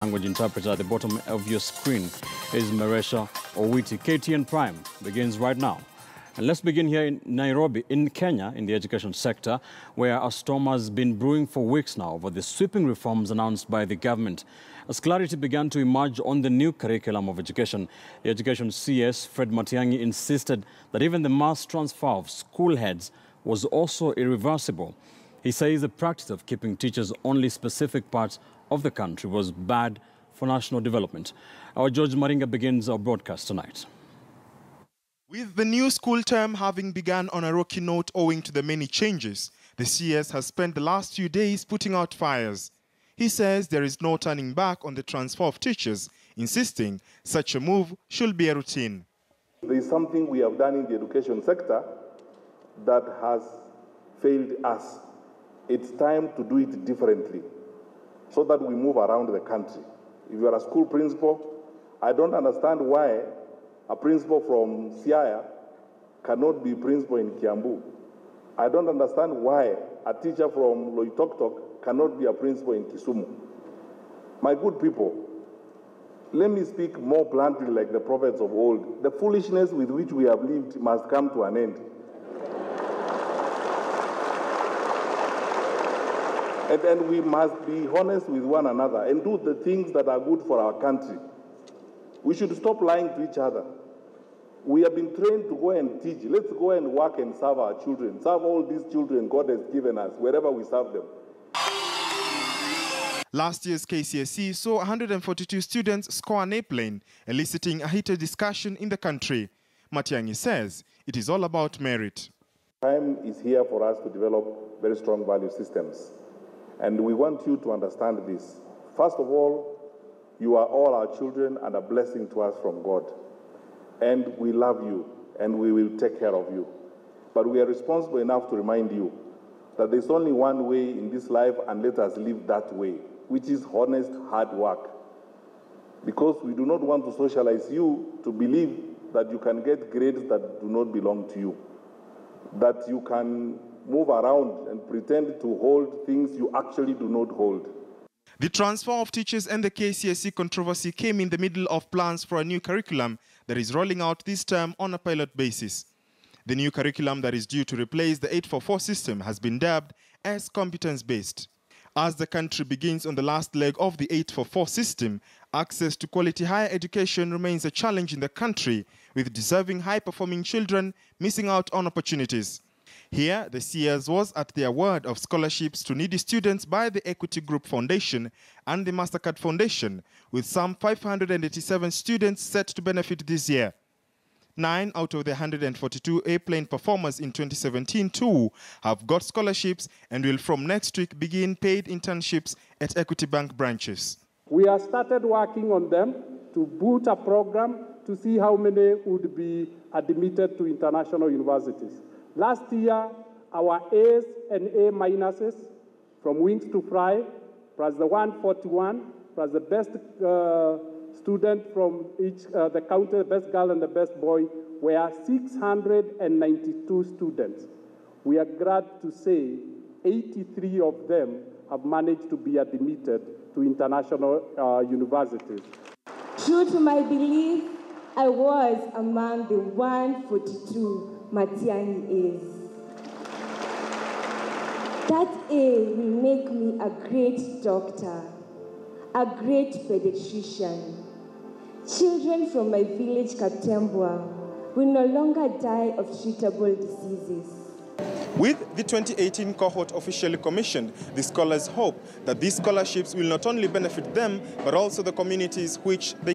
Language interpreter at the bottom of your screen is Maresha Owiti. KTN Prime begins right now. And let's begin here in Nairobi, in Kenya, in the education sector, where a storm has been brewing for weeks now over the sweeping reforms announced by the government. As clarity began to emerge on the new curriculum of education, the Education CS, Fred Matiang'i, insisted that even the mass transfer of school heads was also irreversible. He says the practice of keeping teachers only specific parts of the country was bad for national development. Our George Maringa begins our broadcast tonight. With the new school term having begun on a rocky note owing to the many changes, the CS has spent the last few days putting out fires. He says there is no turning back on the transfer of teachers, insisting such a move should be a routine. There is something we have done in the education sector that has failed us. It's time to do it differently, so that we move around the country. If you are a school principal, I don't understand why a principal from Siaya cannot be principal in Kiambu. I don't understand why a teacher from Loitoktok cannot be a principal in Kisumu. My good people, let me speak more bluntly like the prophets of old. The foolishness with which we have lived must come to an end. And then we must be honest with one another and do the things that are good for our country. We should stop lying to each other. We have been trained to go and teach. Let's go and work and serve our children. Serve all these children God has given us, wherever we serve them. Last year's KCSE saw 142 students score an A-plane, eliciting a heated discussion in the country. Matiang'i says it is all about merit. Time is here for us to develop very strong value systems. And we want you to understand this. First of all, you are all our children and a blessing to us from God. And we love you and we will take care of you. But we are responsible enough to remind you that there's only one way in this life, and let us live that way, which is honest, hard work. Because we do not want to socialize you to believe that you can get grades that do not belong to you, that you can move around and pretend to hold things you actually do not hold. The transfer of teachers and the KCSE controversy came in the middle of plans for a new curriculum that is rolling out this term on a pilot basis. The new curriculum that is due to replace the 844 system has been dubbed as competence-based. As the country begins on the last leg of the 844 system, access to quality higher education remains a challenge in the country, with deserving high-performing children missing out on opportunities. Here, the CS was at the award of scholarships to needy students by the Equity Group Foundation and the MasterCard Foundation, with some 587 students set to benefit this year. 9 out of the 142 A-plane performers in 2017 too have got scholarships and will from next week begin paid internships at Equity Bank branches. We have started working on them to boot a program to see how many would be admitted to international universities. Last year, our A's and A minuses, from wings to fry, plus the 141, plus the best student from each, the county, the best girl and the best boy, were 692 students. We are glad to say 83 of them have managed to be admitted to international universities. True to my belief, I was among the 142 Matiang'i is. That A will make me a great doctor, a great pediatrician. Children from my village, Katembwa, will no longer die of treatable diseases. With the 2018 cohort officially commissioned, the scholars hope that these scholarships will not only benefit them, but also the communities which they